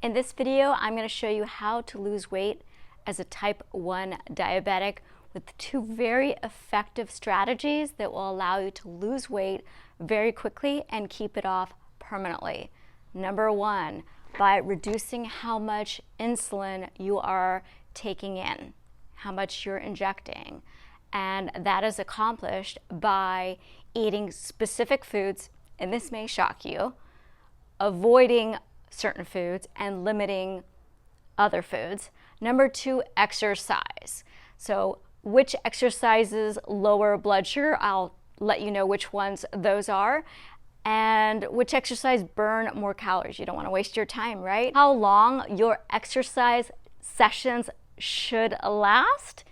In this video, I'm going to show you how to lose weight as a type 1 diabetic with two very effective strategies that will allow you to lose weight very quickly and keep it off permanently. Number one, by reducing how much insulin you are taking in, how much you're injecting. And that is accomplished by eating specific foods, and this may shock you, avoiding certain foods and limiting other foods. Number two, exercise. So which exercises lower blood sugar? I'll let you know which ones those are. And which exercise burn more calories? You don't want to waste your time, right? How long your exercise sessions should last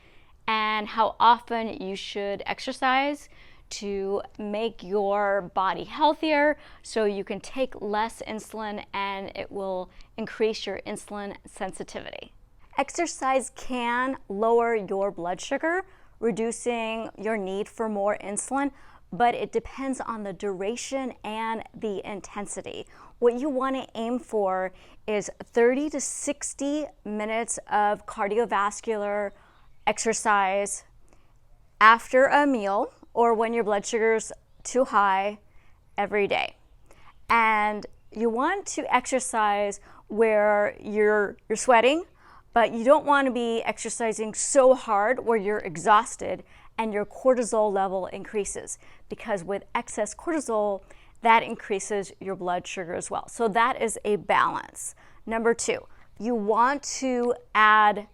and how often you should exercise to make your body healthier so you can take less insulin and it will increase your insulin sensitivity. Exercise can lower your blood sugar, reducing your need for more insulin, but it depends on the duration and the intensity. What you want to aim for is 30 to 60 minutes of cardiovascular exercise after a meal or when your blood sugar's too high every day. And you want to exercise where you're sweating, but you don't want to be exercising so hard where you're exhausted and your cortisol level increases, because with excess cortisol, that increases your blood sugar as well. So that is a balance. Number two, you want to add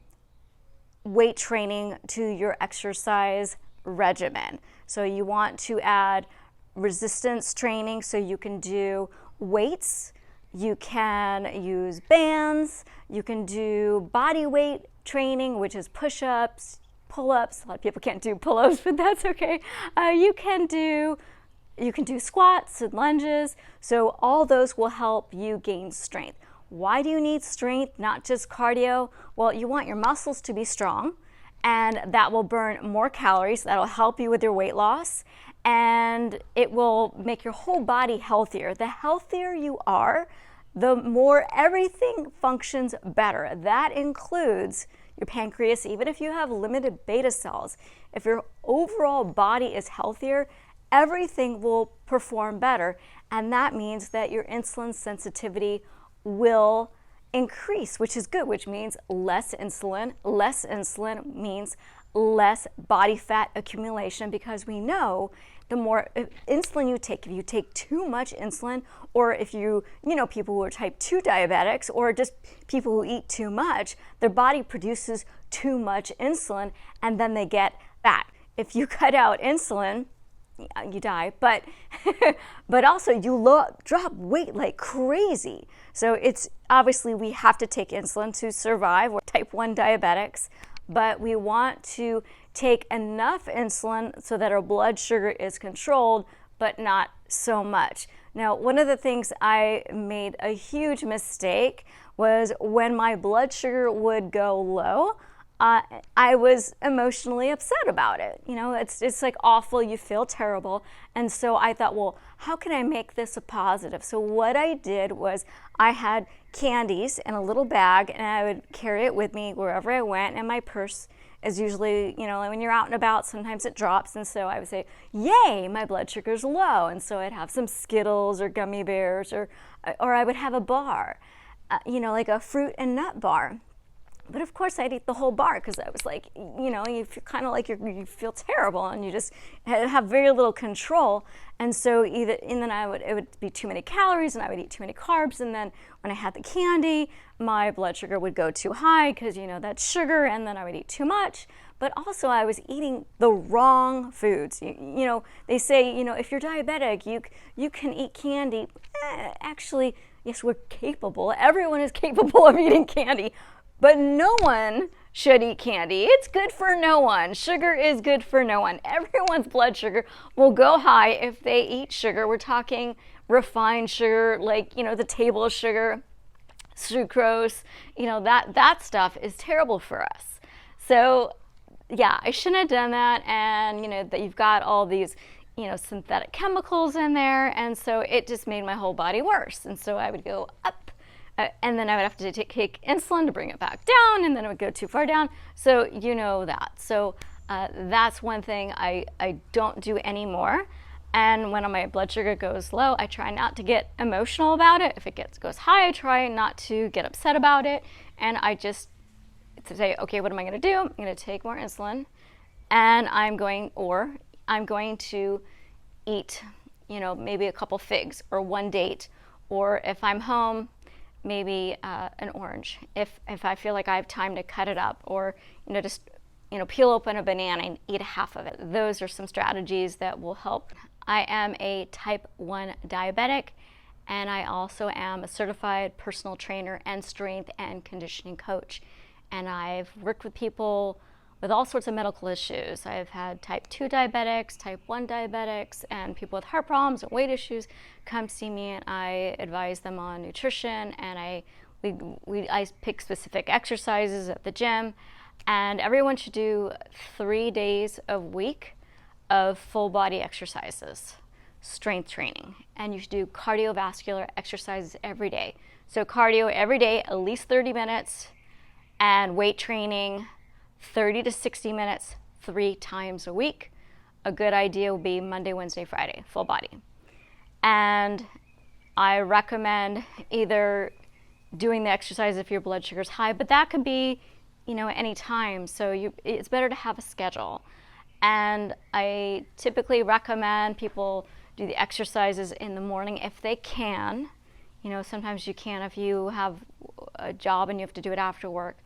weight training to your exercise regimen. So you want to add resistance training, so you can do weights, you can use bands, you can do body weight training, which is push-ups, pull-ups. A lot of people can't do pull-ups, but that's okay. You can do squats and lunges. So all those will help you gain strength. Why do you need strength, not just cardio? Well, you want your muscles to be strong, and that will burn more calories. That'll help you with your weight loss, and it will make your whole body healthier. The healthier you are, the more everything functions better. That includes your pancreas. Even if you have limited beta cells, if your overall body is healthier, everything will perform better, and that means that your insulin sensitivity will increase, which is good, which means less insulin. Less insulin means less body fat accumulation, because we know the more insulin you take, if you take too much insulin, or if you know people who are type 2 diabetics, or just people who eat too much, their body produces too much insulin and then they get fat. If you cut out insulin, you die, but but also you drop weight like crazy. So it's obviously we have to take insulin to survive. We're type 1 diabetics, but we want to take enough insulin so that our blood sugar is controlled, but not so much. Now, one of the things I made a huge mistake was when my blood sugar would go low, I was emotionally upset about it. You know, it's like awful, you feel terrible. And so I thought, well, how can I make this a positive? So what I did was I had candies in a little bag, and I would carry it with me wherever I went, and my purse is usually, you know, when you're out and about, sometimes it drops, and so I would say, yay, my blood sugar's low. And so I'd have some Skittles or gummy bears, or I would have a bar, you know, like a fruit and nut bar. But of course I'd eat the whole bar, because I was like, you know, you feel kind of like you feel terrible and you just have very little control. And so it would be too many calories, and I would eat too many carbs. And then when I had the candy, my blood sugar would go too high, because, you know, that's sugar, and then I would eat too much. But also I was eating the wrong foods. You know, they say, you know, if you're diabetic, you can eat candy. Actually, yes, we're capable. Everyone is capable of eating candy. But no one should eat candy. It's good for no one. Sugar is good for no one. Everyone's blood sugar will go high if they eat sugar. We're talking refined sugar, like, you know, the table sugar, sucrose, you know, that stuff is terrible for us. So yeah, I shouldn't have done that. And, you know, that you've got all these, you know, synthetic chemicals in there. And so it just made my whole body worse. And so I would go up and then I would have to take insulin to bring it back down, and then it would go too far down. So you know that. So that's one thing I don't do anymore. And when my blood sugar goes low, I try not to get emotional about it. If it goes high, I try not to get upset about it. And I just say, okay, what am I going to do? I'm going to take more insulin, and I'm going to eat, maybe a couple figs or one date, or if I'm home, maybe an orange. If I feel like I have time to cut it up, or just peel open a banana and eat half of it. Those are some strategies that will help. I am a type 1 diabetic, and I also am a certified personal trainer and strength and conditioning coach. And I've worked with people with all sorts of medical issues. I've had type 2 diabetics, type 1 diabetics, and people with heart problems and weight issues come see me, and I advise them on nutrition, and I pick specific exercises at the gym. And everyone should do 3 days a week of full body exercises, strength training, and you should do cardiovascular exercises every day. So cardio every day, at least 30 minutes, and weight training 30 to 60 minutes 3 times a week. A good idea would be Monday, Wednesday, Friday, full body. And I recommend either doing the exercise if your blood sugar is high, but that could be any time. So it's better to have a schedule. And I typically recommend people do the exercises in the morning if they can. Sometimes you can if you have a job and you have to do it after work.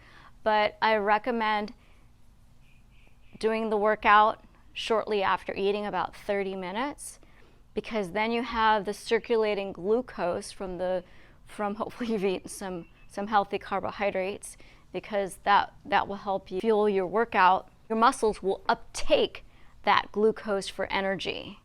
But I recommend doing the workout shortly after eating, about 30 minutes, because then you have the circulating glucose from hopefully you've eaten some healthy carbohydrates, because that will help you fuel your workout. Your muscles will uptake that glucose for energy,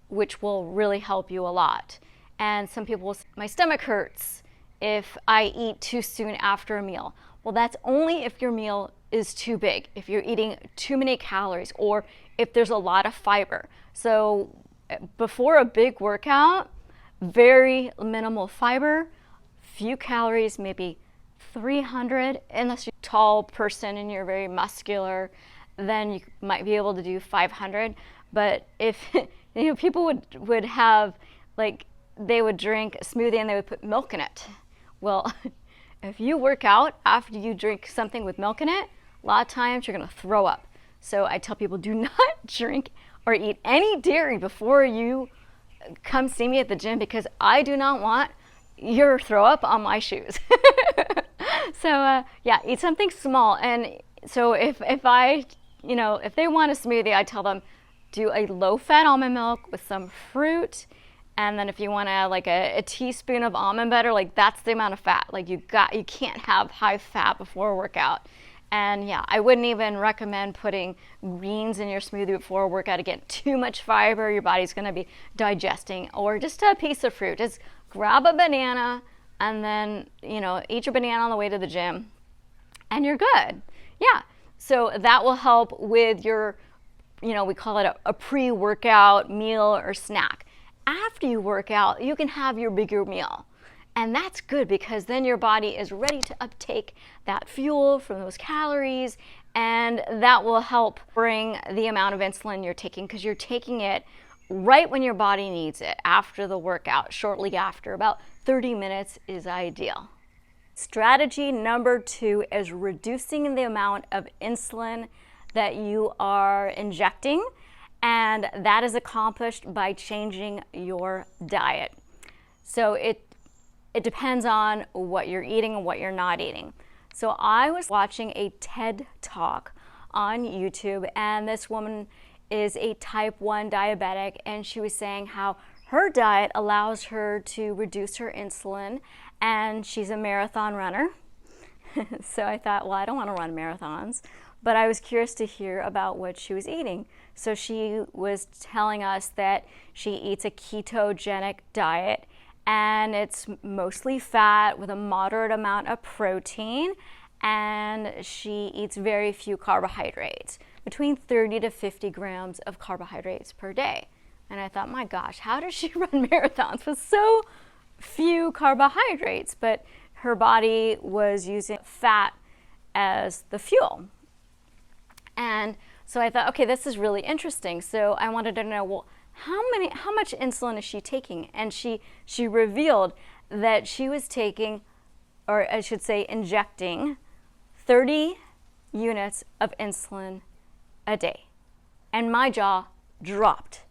which will really help you a lot. And some people will say, my stomach hurts if I eat too soon after a meal. Well, that's only if your meal is too big, if you're eating too many calories, or if there's a lot of fiber. So before a big workout, very minimal fiber, few calories, maybe 300, unless you're a tall person and you're very muscular, then you might be able to do 500. But if people would have, like, they would drink a smoothie and they would put milk in it. Well, if you work out after you drink something with milk in it, a lot of times you're going to throw up. So I tell people, do not drink or eat any dairy before you come see me at the gym, because I do not want your throw up on my shoes. So eat something small. And so if they want a smoothie, I tell them do a low-fat almond milk with some fruit. And then if you want to add like a teaspoon of almond butter, like that's the amount of fat. Like you can't have high fat before a workout. And I wouldn't even recommend putting greens in your smoothie before a workout. Again, too much fiber, your body's going to be digesting. Or just a piece of fruit. Just grab a banana and then, eat your banana on the way to the gym, and you're good. So that will help with your, we call it a pre-workout meal or snack. After you work out, you can have your bigger meal. And that's good, because then your body is ready to uptake that fuel from those calories, and that will help bring the amount of insulin you're taking, because you're taking it right when your body needs it, after the workout, shortly after. About 30 minutes is ideal. Strategy number 2 is reducing the amount of insulin that you are injecting, and that is accomplished by changing your diet. So it depends on what you're eating and what you're not eating. So I was watching a TED Talk on YouTube, and this woman is a type 1 diabetic, and she was saying how her diet allows her to reduce her insulin, and she's a marathon runner. So I thought, well, I don't want to run marathons, but I was curious to hear about what she was eating. So she was telling us that she eats a ketogenic diet, and it's mostly fat with a moderate amount of protein, and she eats very few carbohydrates, between 30 to 50 grams of carbohydrates per day. And I thought, my gosh, how does she run marathons with so few carbohydrates? But her body was using fat as the fuel. And so I thought, okay, this is really interesting. So I wanted to know, well, how much insulin is she taking? And she revealed that she was taking, or I should say injecting, 30 units of insulin a day. And my jaw dropped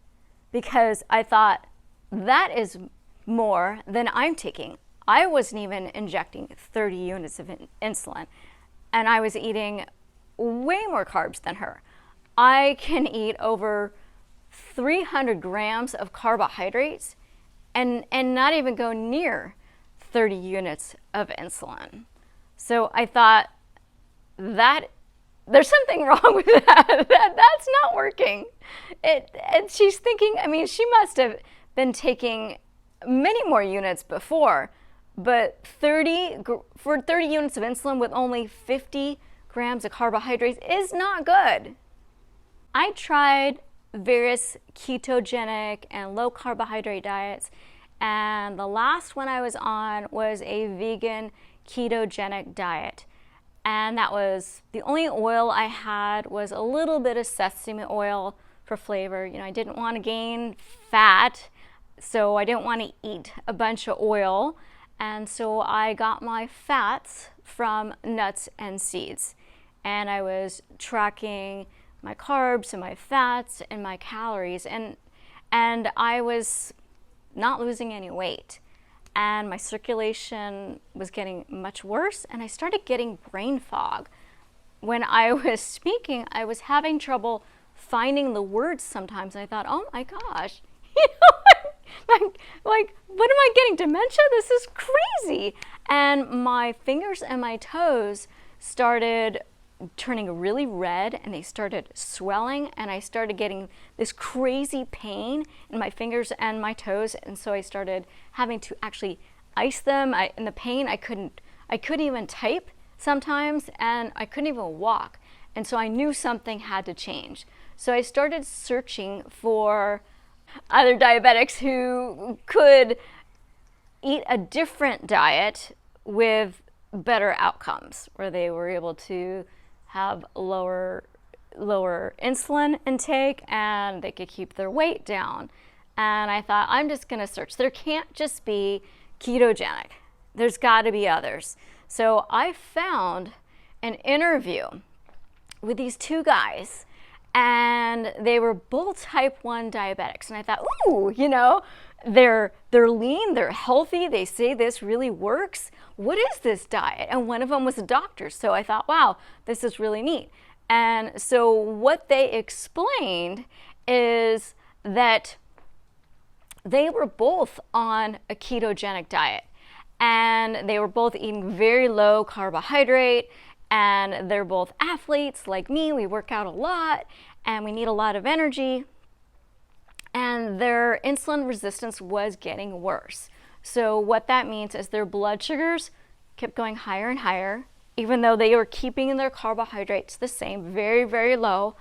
because I thought, that is more than I'm taking. I wasn't even injecting 30 units of insulin, and I was eating way more carbs than her. I can eat over 300 grams of carbohydrates and not even go near 30 units of insulin. So I thought, that there's something wrong with that. That's not working. And she's thinking, I mean, she must have been taking many more units before, but 30 units of insulin with only 50 grams of carbohydrates is not good. I tried various ketogenic and low carbohydrate diets, and the last one I was on was a vegan ketogenic diet. And that was, the only oil I had was a little bit of sesame oil for flavor. You know, I didn't want to gain fat, so I didn't want to eat a bunch of oil. And so I got my fats from nuts and seeds. And I was tracking my carbs and my fats and my calories. And I was not losing any weight. And my circulation was getting much worse, and I started getting brain fog. When I was speaking, I was having trouble finding the words sometimes. I thought, oh my gosh, like, what am I getting, dementia? This is crazy. And my fingers and my toes started turning really red, and they started swelling, and I started getting this crazy pain in my fingers and my toes. And so I started having to actually ice them. In the pain, I couldn't even type sometimes, and I couldn't even walk. And so I knew something had to change. So I started searching for other diabetics who could eat a different diet with better outcomes, where they were able to have lower insulin intake and they could keep their weight down. And I thought, I'm just going to search. There can't just be ketogenic. There's got to be others. So I found an interview with these two guys, and they were both type 1 diabetics. And I thought, ooh, you know, they're lean, they're healthy, they say this really works. What is this diet? And one of them was a doctor. So I thought, wow, this is really neat. And so what they explained is that they were both on a ketogenic diet, and they were both eating very low carbohydrate, and they're both athletes like me. We work out a lot and we need a lot of energy, and their insulin resistance was getting worse. So what that means is their blood sugars kept going higher and higher, even though they were keeping their carbohydrates the same, very, very low,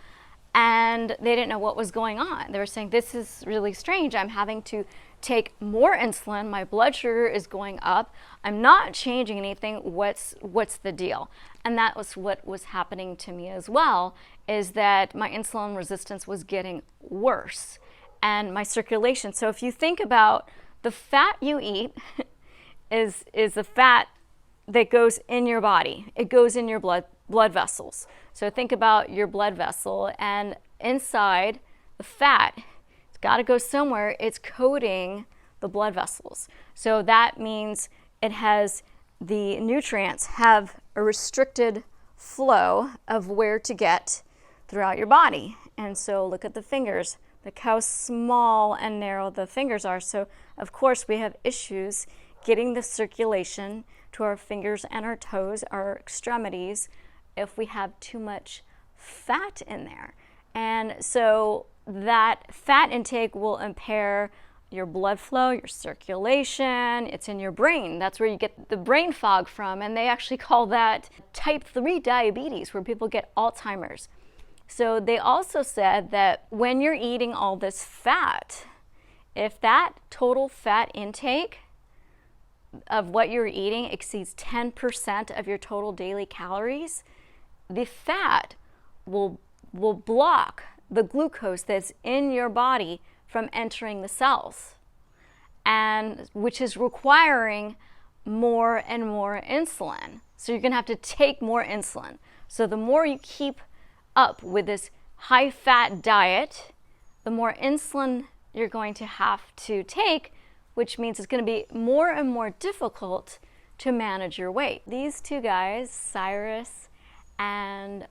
and they didn't know what was going on. They were saying, this is really strange. I'm having to take more insulin. My blood sugar is going up. I'm not changing anything. What's the deal? And that was what was happening to me as well, is that my insulin resistance was getting worse, and my circulation. So if you think about the fat you eat is the fat that goes in your body. It goes in your blood vessels. So think about your blood vessel, and inside the fat, it's got to go somewhere. It's coating the blood vessels. So that means it has, the nutrients have a restricted flow of where to get throughout your body. And so look at the fingers. Look how small and narrow the fingers are. So of course we have issues getting the circulation to our fingers and our toes, our extremities, if we have too much fat in there. And so that fat intake will impair your blood flow, your circulation. It's in your brain. That's where you get the brain fog from. And they actually call that type 3 diabetes, where people get Alzheimer's. So they also said that when you're eating all this fat, if that total fat intake of what you're eating exceeds 10% of your total daily calories, the fat will block the glucose that's in your body from entering the cells, and which is requiring more and more insulin. So you're going to have to take more insulin. So the more you keep up with this high fat diet, the more insulin you're going to have to take, which means it's going to be more and more difficult to manage your weight. These two guys, Cyrus and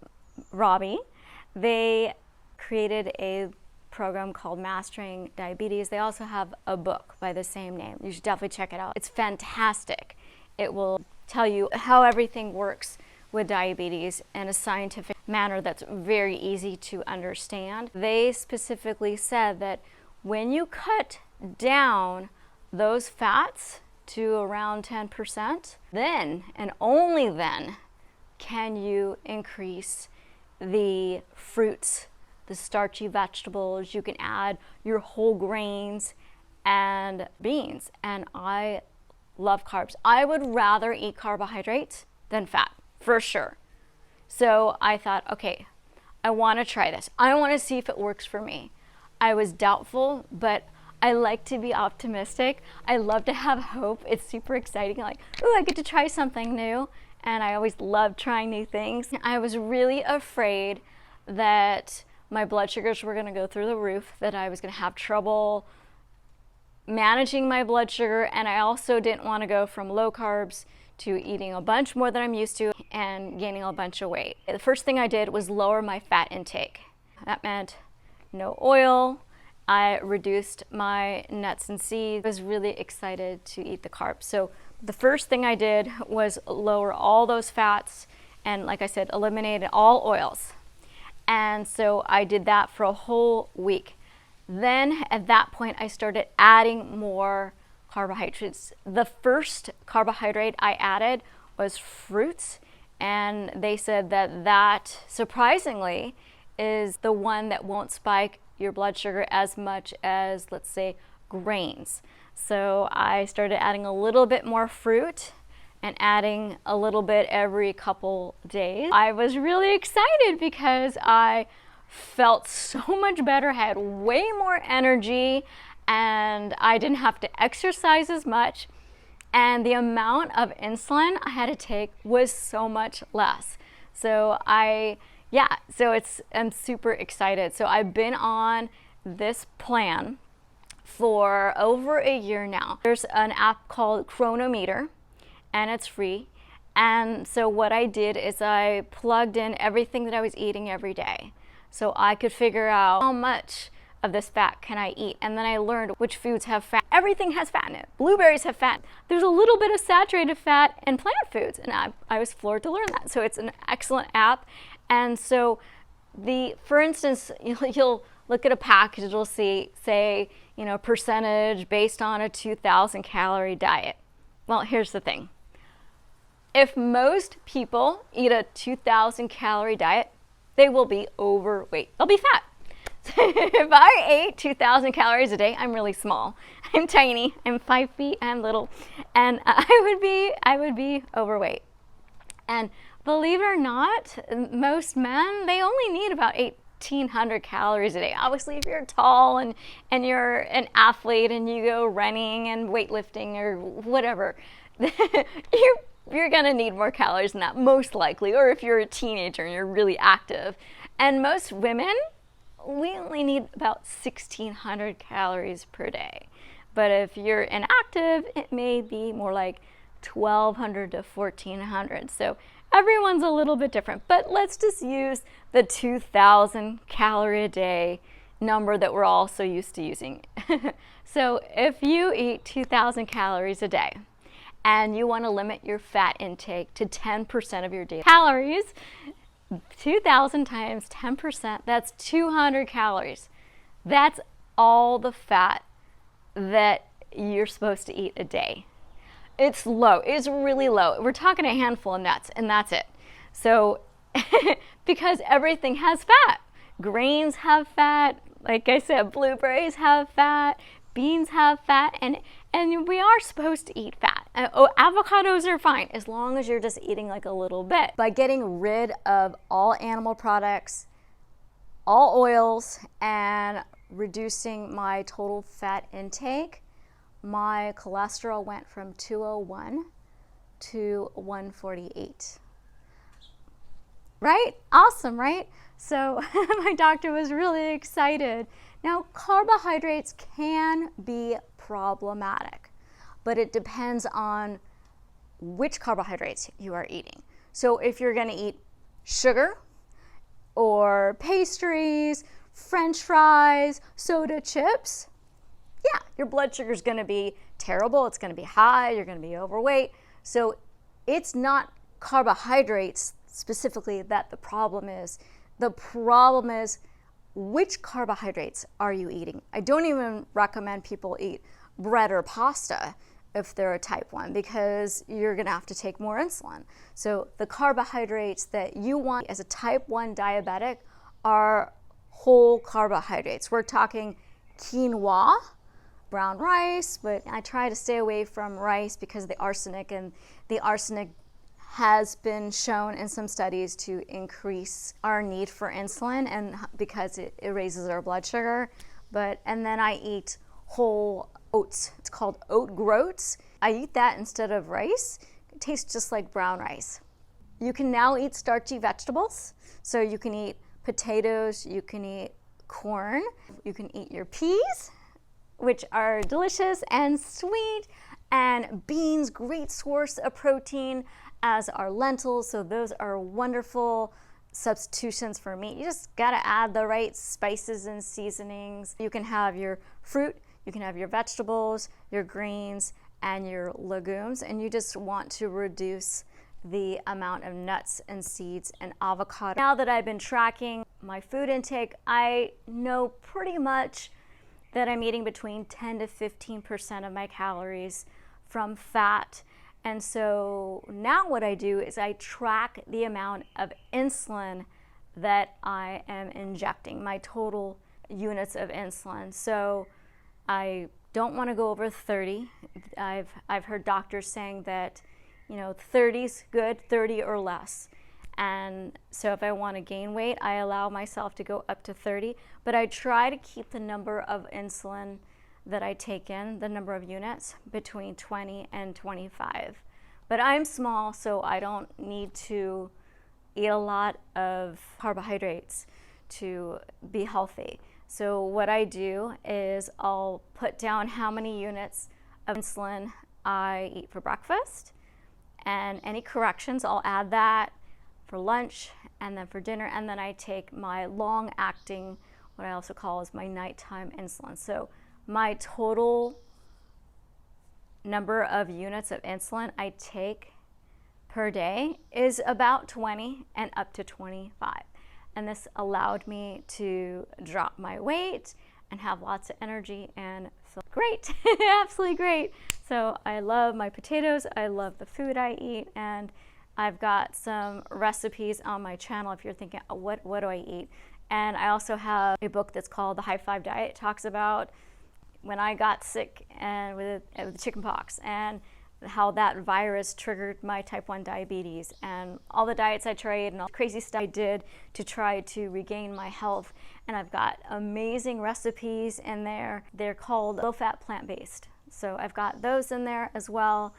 Robbie, they created a program called Mastering Diabetes. They also have a book by the same name. You should definitely check it out. It's fantastic. It will tell you how everything works with diabetes in a scientific manner that's very easy to understand. They specifically said that when you cut down those fats to around 10%, then and only then can you increase the fruits, the starchy vegetables. You can add your whole grains and beans. And I love carbs. I would rather eat carbohydrates than fat, for sure. So I thought, okay, I want to try this. I want to see if it works for me. I was doubtful, but I like to be optimistic. I love to have hope. It's super exciting. Like, ooh, I get to try something new. And I always love trying new things. I was really afraid that my blood sugars were going to go through the roof, that I was going to have trouble managing my blood sugar, and I also didn't want to go from low carbs to eating a bunch more than I'm used to and gaining a bunch of weight. The first thing I did was lower my fat intake. That meant no oil. I reduced my nuts and seeds. I was really excited to eat the carbs. So the first thing I did was lower all those fats and, like I said, eliminated all oils. And so I did that for a whole week. Then at that point, I started adding more carbohydrates. The first carbohydrate I added was fruits, and they said that that surprisingly is the one that won't spike your blood sugar as much as, let's say, grains. So I started adding a little bit more fruit and adding a little bit every couple days. I was really excited because I felt so much better, had way more energy, and I didn't have to exercise as much. And the amount of insulin I had to take was so much less. So I'm super excited. So I've been on this plan for over a year now. There's an app called Chronometer, and it's free. And so what I did is I plugged in everything that I was eating every day, so I could figure out how much of this fat can I eat. And then I learned which foods have fat. Everything has fat in it. Blueberries have fat. There's a little bit of saturated fat in plant foods, and I was floored to learn that. So it's an excellent app. And so for instance, you'll look at a package, it'll say, percentage based on a 2,000 calorie diet. Well, here's the thing. If most people eat a 2,000 calorie diet, they will be overweight. They'll be fat. If I ate 2,000 calories a day, I'm really small. I'm tiny. I'm 5 feet. I'm little, and I would be overweight. And believe it or not, most men, they only need about 1,800 calories a day. Obviously, if you're tall and you're an athlete and you go running and weightlifting or whatever, you're gonna need more calories than that, most likely. Or if you're a teenager and you're really active. And most women, we only need about 1,600 calories per day. But if you're inactive, it may be more like 1,200 to 1,400. So everyone's a little bit different. But let's just use the 2,000 calorie a day number that we're all so used to using. So if you eat 2,000 calories a day and you want to limit your fat intake to 10% of your daily calories, 2,000 times 10%, that's 200 calories. That's all the fat that you're supposed to eat a day. It's low. It's really low. We're talking a handful of nuts, and that's it. So, because everything has fat. Grains have fat. Like I said, blueberries have fat. Beans have fat. And we are supposed to eat fat. Avocados are fine as long as you're just eating like a little bit. By getting rid of all animal products, all oils, and reducing my total fat intake, my cholesterol went from 201 to 148. Right? Awesome, right? So my doctor was really excited. Now, carbohydrates can be problematic, but it depends on which carbohydrates you are eating. So if you're going to eat sugar or pastries, French fries, soda chips, yeah, your blood sugar is going to be terrible. It's going to be high. You're going to be overweight. So it's not carbohydrates specifically that the problem is. The problem is, which carbohydrates are you eating? I don't even recommend people eat bread or pasta if they're a type 1 because you're going to have to take more insulin. So the carbohydrates that you want as a type 1 diabetic are whole carbohydrates. We're talking quinoa, brown rice, but I try to stay away from rice because of the arsenic, and the arsenic has been shown in some studies to increase our need for insulin, and because it raises our blood sugar. And then I eat whole oats. It's called oat groats. I eat that instead of rice. It tastes just like brown rice. You can now eat starchy vegetables. So you can eat potatoes, you can eat corn, you can eat your peas, which are delicious and sweet, and beans, great source of protein, as are lentils. So those are wonderful substitutions for meat. You just gotta add the right spices and seasonings. You can have your fruit, you can have your vegetables, your greens, and your legumes, and you just want to reduce the amount of nuts and seeds and avocado. Now that I've been tracking my food intake, I know pretty much that I'm eating between 10 to 15% of my calories from fat. And so now what I do is I track the amount of insulin that I am injecting, my total units of insulin. So I don't want to go over 30. I've heard doctors saying that, 30's good, 30 or less. And so if I want to gain weight, I allow myself to go up to 30, but I try to keep the number of insulin that I take in, the number of units, between 20 and 25. But I'm small, so I don't need to eat a lot of carbohydrates to be healthy. So what I do is I'll put down how many units of insulin I eat for breakfast, and any corrections, I'll add that for lunch and then for dinner, and then I take my long-acting, what I also call is my nighttime insulin. So my total number of units of insulin I take per day is about 20 and up to 25. And this allowed me to drop my weight and have lots of energy and feel great, absolutely great. So I love my potatoes, I love the food I eat, and I've got some recipes on my channel if you're thinking, what do I eat? And I also have a book that's called The High Five Diet. It talks about when I got sick and with chicken pox and how that virus triggered my type 1 diabetes and all the diets I tried and all the crazy stuff I did to try to regain my health. And I've got amazing recipes in there. They're called low-fat plant-based. So I've got those in there as well.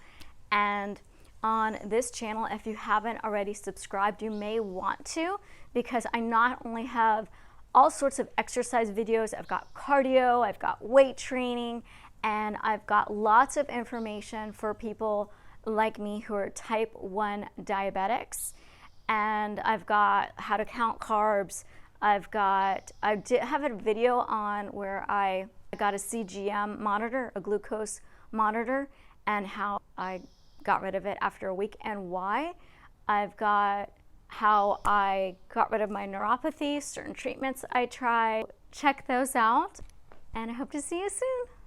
And on this channel, if you haven't already subscribed, you may want to, because I not only have all sorts of exercise videos, I've got cardio, I've got weight training, and I've got lots of information for people like me who are type 1 diabetics. And I've got how to count carbs. I did have a video on where I got a CGM monitor, a glucose monitor, and how I got rid of it after a week and why. I've got how I got rid of my neuropathy, certain treatments I tried. Check those out, and I hope to see you soon.